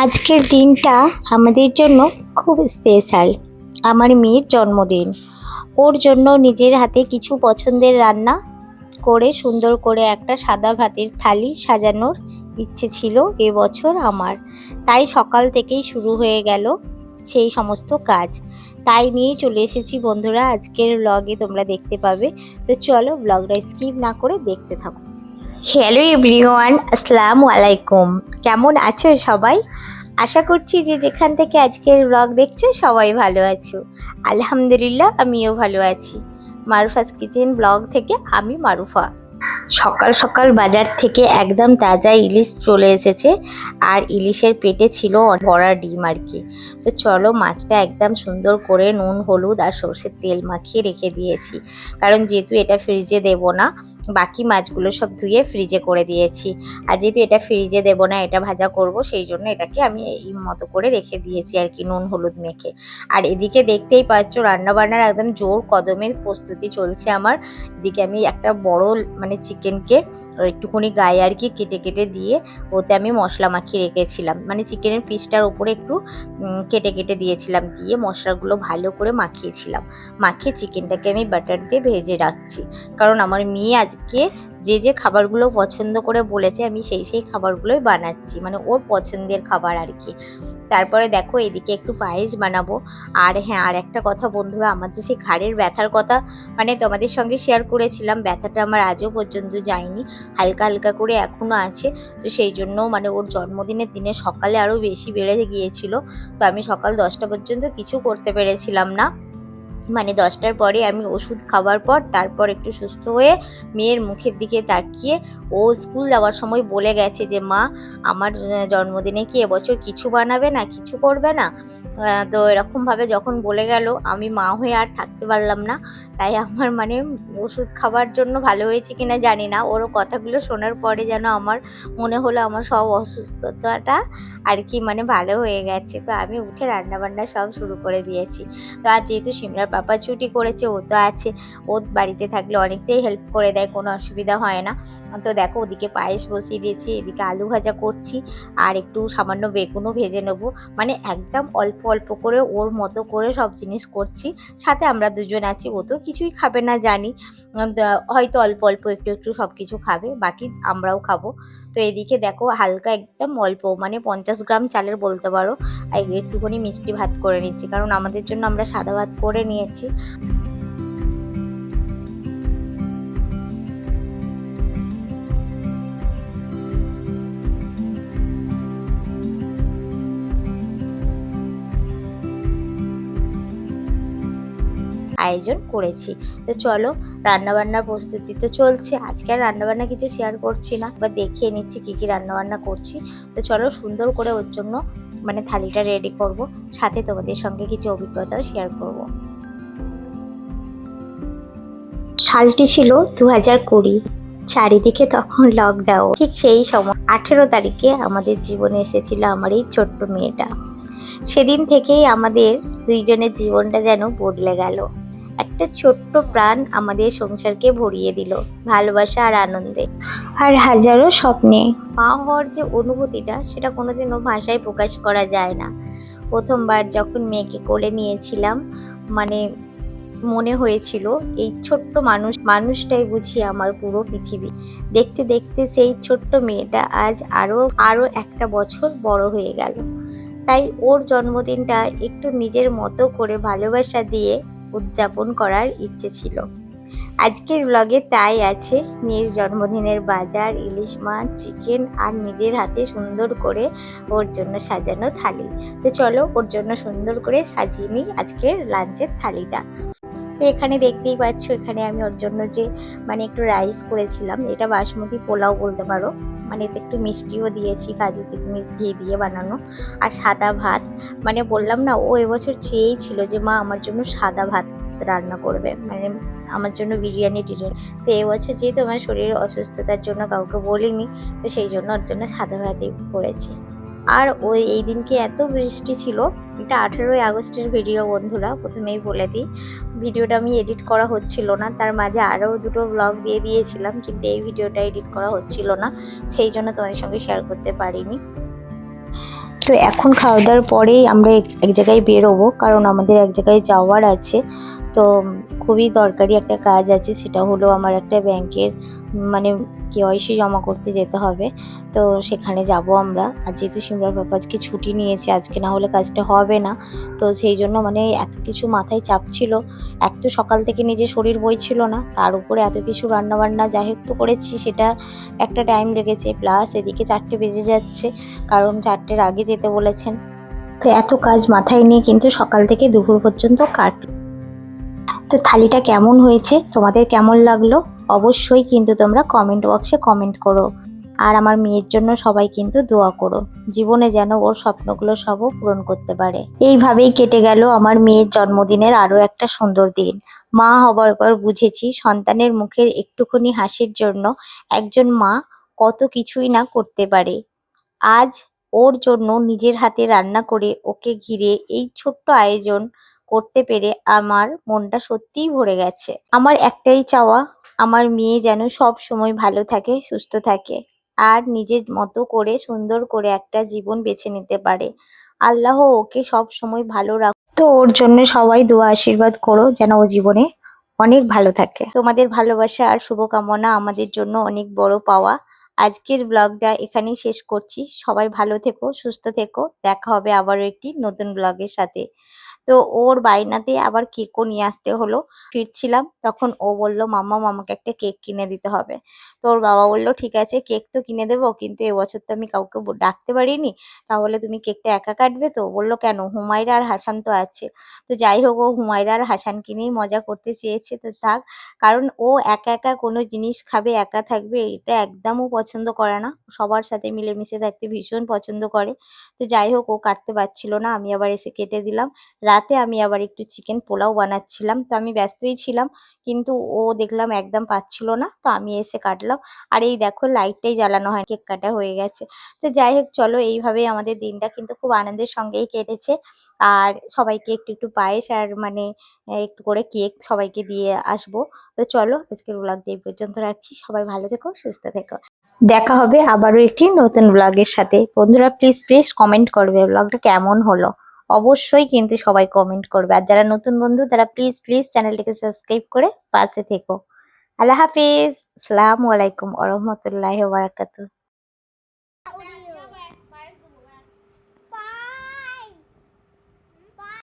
আজকের দিনটা আমাদের জন্য খুব স্পেশাল। আমার মেয়ের জন্মদিন। ওর জন্য নিজের হাতে কিছু পছন্দের রান্না করে সুন্দর করে একটা সাদা ভাতের থালি সাজানোর ইচ্ছে ছিল এবছর আমার। তাই সকাল থেকেই শুরু হয়ে গেল সেই সমস্ত কাজ। তাই নিয়ে চলে এসেছি বন্ধুরা, আজকের ব্লগে তোমরা দেখতে পাবে। তো চলো ব্লগটা স্কিপ না করে দেখতে থাকো। হ্যালো এভরিওয়ান, আসসালামু আলাইকুম। কেমন আছো সবাই? আশা করছি যে যেখান থেকে আজকের ব্লগ দেখছো সবাই ভালো আছো। আলহামদুলিল্লাহ আমিও ভালো আছি। মারুফাস কিচেন ব্লগ থেকে আমি মারুফা। সকাল সকাল বাজার থেকে একদম তাজা ইলিশ চলে এসেছে, আর ইলিশের পেটে ছিল ভরা ডিম আর কি। তো চলো মাছটা একদম সুন্দর করে নুন হলুদ আর সর্ষের তেল মাখিয়ে রেখে দিয়েছি, কারণ যেহেতু এটা ফ্রিজে দেব না, বাকি মাছগুলো সব ধুয়ে ফ্রিজে করে দিয়েছি। আর যেহেতু এটা ফ্রিজে দেব না, এটা ভাজা করব, সেই জন্য এটাকে আমি এই মতো করে রেখে দিয়েছি আর কি, নুন হলুদ মেখে। আর এদিকে দেখতেই পাচ্ছ রান্নাবান্নার একদম জোর কদমের প্রস্তুতি চলছে আমার। এদিকে আমি একটা বড় মানে চিকেনকে একটুখানি গায়ে আর কি কেটে কেটে দিয়ে ওতে আমি মশলা মাখিয়ে রেখেছিলাম, মানে চিকেনের পিসটার উপরে একটু কেটে কেটে দিয়েছিলাম, দিয়ে মশলাগুলো ভালো করে মাখিয়েছিলাম। মাখিয়ে চিকেনটাকে আমি বাটার দিয়ে ভেজে রাখছি, কারণ আমার মেয়ে আজকে যে যে খাবারগুলো পছন্দ করে বলেছে আমি সেই খাবারগুলোই বানাচ্ছি, মানে ওর পছন্দের খাবার আর কি। তারপরে দেখো এদিকে একটু পায়েস বানাবো। আর হ্যাঁ, আর একটা কথা বন্ধুরা, আমার যে সেই ঘাড়ের ব্যথার কথা মানে তোমাদের সঙ্গে শেয়ার করেছিলাম, ব্যথাটা আমার আজও পর্যন্ত যায়নি, হালকা হালকা করে এখনও আছে। তো সেই জন্য মানে ওর জন্মদিনের দিনে সকালে আরও বেশি বেড়ে গিয়েছিল। তো আমি সকাল 10টা পর্যন্ত কিছু করতে পেরেছিলাম না, মানে 10টার পরে আমি ওষুধ খাওয়ার পর তারপর একটু সুস্থ হয়ে মেয়ের মুখের দিকে তাকিয়ে ও স্কুল যাওয়ার সময় বলে গেছে যে মা, আমার জন্মদিনে কি এবছর কিছু বানাবে না, কিছু করবে না? তো এরকমভাবে যখন বলে গেল, আমি মা হয়ে আর থাকতে পারলাম না। তাই আমার মানে ওষুধ খাওয়ার জন্য ভালো হয়েছে কিনা জানি না, ওর কথাগুলো শোনার পরে যেন আমার মনে হলো আমার সব অসুস্থতাটা আর কি মানে ভালো হয়ে গেছে। তো আমি উঠে রান্নাবান্না সব শুরু করে দিয়েছি। তো আর যেহেতু সিমরার পাপা ছুটি করেছে, ও তো আছে, ও বাড়িতে থাকলে অনেকটাই হেল্প করে দেয়, কোনো অসুবিধা হয় না। তো দেখো ওদিকে পায়েস বসিয়ে দিয়েছি, এদিকে আলু ভাজা করছি, আর একটু সামান্য বেগুনও ভেজে নেবো, মানে একদম অল্প অল্প করে ওর মতো করে সব জিনিস করছি। সাথে আমরা দুজন আছি, ও তো কিছুই খাবে না জানি, হয়তো অল্প অল্প একটু একটু সব কিছু খাবে, বাকি আমরাও খাবো। তো এদিকে দেখো হালকা একদম অল্প মানে 50 গ্রাম চালের বলতে পারো, আর একটুখানি মিষ্টি ভাত করে নিচ্ছি, কারণ আমাদের জন্য আমরা সাদা ভাত করে নিয়েছি। আয়োজন করেছি। তো চলো রান্নাবান্নার প্রস্তুতি তো চলছে, আজকে আর রান্নাবান্না কিছু শেয়ার করছি না, বা দেখিয়ে নিচ্ছি কী কী রান্নাবান্না করছি। তো চলো সুন্দর করে ওর জন্য মানে থালিটা রেডি করব, সাথে তোমাদের সঙ্গে কিছু অভিজ্ঞতাও শেয়ার করব। সালটি ছিল 2020, চারিদিকে তখন লকডাউন। ঠিক সেই সময় 18 তারিখে আমাদের জীবনে এসেছিল আমার এই ছোট্ট মেয়েটা। সেদিন থেকেই আমাদের দুইজনের জীবনটা যেন বদলে গেল। একটা ছোট্ট প্রাণ আমাদের সংসারকে ভরিয়ে দিল ভালোবাসা আর আনন্দে, আর হাজারো স্বপ্নে। মা হওয়ার যে অনুভূতিটা, সেটা কোনোদিনও ভাষায় প্রকাশ করা যায় না। প্রথমবার যখন মেয়েকে কোলে নিয়েছিলাম, মানে মনে হয়েছিল এই ছোট্ট মানুষটাই বুঝি আমার পুরো পৃথিবী। দেখতে দেখতে সেই ছোট্ট মেয়েটা আজ আরো একটা বছর বড় হয়ে গেল। তাই ওর জন্মদিনটা একটু নিজের মতো করে ভালোবাসা দিয়ে উদযাপন করার ইচ্ছে ছিল। আজকের ব্লগে তাই আছে মেয়ের জন্মদিনের বাজার, ইলিশ মাছ, চিকেন, আর নিজের হাতে সুন্দর করে ওর জন্য সাজানো থালি। তো চলো ওর জন্য সুন্দর করে সাজিয়ে নিই আজকের লাঞ্চের থালিটা। তো এখানে দেখতেই পাচ্ছ, এখানে আমি ওর জন্য যে মানে একটু রাইস করেছিলাম, এটা বাসমতি পোলাও বলতে পারো, মানে এতে একটু মিষ্টিও দিয়েছি, কাজু কিশমিশ ঘি দিয়ে বানানো। আর সাদা ভাত, মানে বললাম না ও এবছর চেয়েই ছিল যে মা আমার জন্য সাদা ভাত রান্না করবে, মানে আমার জন্য বিরিয়ানি টিরিয়ানি। তো এবছর যেহেতু আমার শরীরের অসুস্থতার জন্য কাউকে বলিনি, তো সেই জন্য ওর জন্য সাদা ভাতই করেছি। আর ওই এই দিনকে এত বৃষ্টি ছিল, এটা 18ই আগস্টের ভিডিও বন্ধুরা, প্রথমেই বলে দিই। ভিডিওটা আমি এডিট করা হচ্ছিল না, তার মাঝে আরও দুটো ব্লগ দিয়ে দিয়েছিলাম, কিন্তু এই ভিডিওটা এডিট করা হচ্ছিল না, সেই জন্য তোমাদের সঙ্গে শেয়ার করতে পারিনি। তো এখন খাওয়া দাওয়ার পরেই আমরা এক জায়গায় বেরোবো, কারণ আমাদের এক জায়গায় যাওয়ার আছে। তো খুবই দরকারি একটা কাজ আছে, সেটা হলো আমার একটা ব্যাংকের মানে কেওয়াইসি জমা করতে যেতে হবে। তো সেখানে যাব আমরা। আর যেহেতু সিমরান পাপা আজকে ছুটি নিয়েছে, আজকে না হলে কাজটা হবে না। তো সেই জন্য মানে এত কিছু মাথায় চাপ ছিল। এক তো সকাল থেকে নিজের শরীর বইছিল না, তার উপরে এত কিছু রান্নাবান্না যাই হোক তো করেছি, সেটা একটা টাইম লেগেছে। প্লাস এদিকে 4টে বেজে যাচ্ছে, কারণ 4টের আগে যেতে বলেছেন। তো এত কাজ মাথায় নিয়ে কিন্তু সকাল থেকে দুপুর পর্যন্ত কাটলো। তো থালিটা কেমন হয়েছে, তোমাদের কেমন লাগলো, অবশ্যই কিন্তু তোমরা কমেন্ট বক্সে কমেন্ট করো। আর আমার মেয়ের জন্য সবাই কিন্তু দোয়া করো, জীবনে যেন ওর স্বপ্নগুলো সবও পূরণ করতে পারে। এইভাবেই কেটে গেল আমার মেয়ের জন্মদিনের আরো একটা সুন্দর দিন। মা হবার পর বুঝেছি সন্তানের মুখের একটুখানি হাসির জন্য একজন মা কত কিছুই না করতে পারে। আজ ওর জন্য নিজের হাতে রান্না করে ওকে ঘিরে এই ছোট্ট আয়োজন করতে পেরে আমার মনটা সত্যিই ভরে গেছে। আমার একটাই চাওয়া, আমার মেয়ে যেন সব সময় ভালো থাকে, সুস্থ থাকে, আর নিজের মতো করে সুন্দর করে একটা জীবন বেছে নিতে পারে। আল্লাহ ওকে সব সময় ভালো রাখ। তো ওর জন্য সবাই দোয়া আশীর্বাদ করো যেন ও জীবনে অনেক ভালো থাকে। তোমাদের ভালোবাসা আর শুভকামনা আমাদের জন্য অনেক বড় পাওয়া। আজকের ব্লগটা এখানেই শেষ করছি। সবাই ভালো থেকো, সুস্থ থেকো। দেখা হবে আবারও একটি নতুন ব্লগের সাথে। তো ওর বায়নাতে আবার কেকও নিয়ে আসতে হলো। ফিরছিলাম তখন ও বলল, মাম্মা আমাকে একটা কেক কিনে দিতে হবে। তো ওর বাবা বলল, ঠিক আছে কেক তো কিনে দেবো, কিন্তু এবছর তো আমি কাউকে ডাকতে পারিনি, তাহলে তুমি কেকটা একা কাটবে? তো বললো, কেন, হুমায়রা আর হাসান তো আছে। তো যাই হোক, ও হুমায়রা আর হাসানকে নিয়েই মজা করতে চেয়েছে, তো থাক। কারণ ও একা একা কোনো জিনিস খাবে, একা থাকবে, এটা একদমও পছন্দ করে না। সবার সাথে মিলেমিশে থাকতে ভীষণ পছন্দ করে। তো যাই হোক, ও কাটতে পারছিল না, আমি আবার এসে কেটে দিলাম। রাতে আমি আবার একটু চিকেন পোলাও বানাচ্ছিলাম, তো আমি ব্যস্তই ছিলাম, কিন্তু ও দেখলাম একদম পাচ্ছিল না, তো আমি এসে কাটলাম। আর এই দেখো, লাইটটাই জ্বালানো হয়, কেক কাটা হয়ে গেছে। তো যাই হোক, চলো, এইভাবেই আমাদের দিনটা কিন্তু খুব আনন্দের সঙ্গেই কেটেছে। আর সবাইকে একটু একটু পায়েস আর মানে একটু করে কেক সবাইকে দিয়ে আসবো। তো চলো, আজকের ব্লগটা এই পর্যন্ত রাখছি। সবাই ভালো থেকো, সুস্থ থেকো। দেখা হবে আবারও একটি নতুন ব্লগের সাথে। বন্ধুরা প্লিজ প্লিজ কমেন্ট করবে ব্লগটা কেমন হলো, অবশ্যই কিন্তু সবাই কমেন্ট করবে। আর যারা নতুন বন্ধু তারা প্লিজ প্লিজ চ্যানেলটিকে সাবস্ক্রাইব করে পাশে থেকো। আল্লাহ হাফিজ। আসসালামু আলাইকুম ওয়া রাহমাতুল্লাহি ওয়া বারাকাতুহু।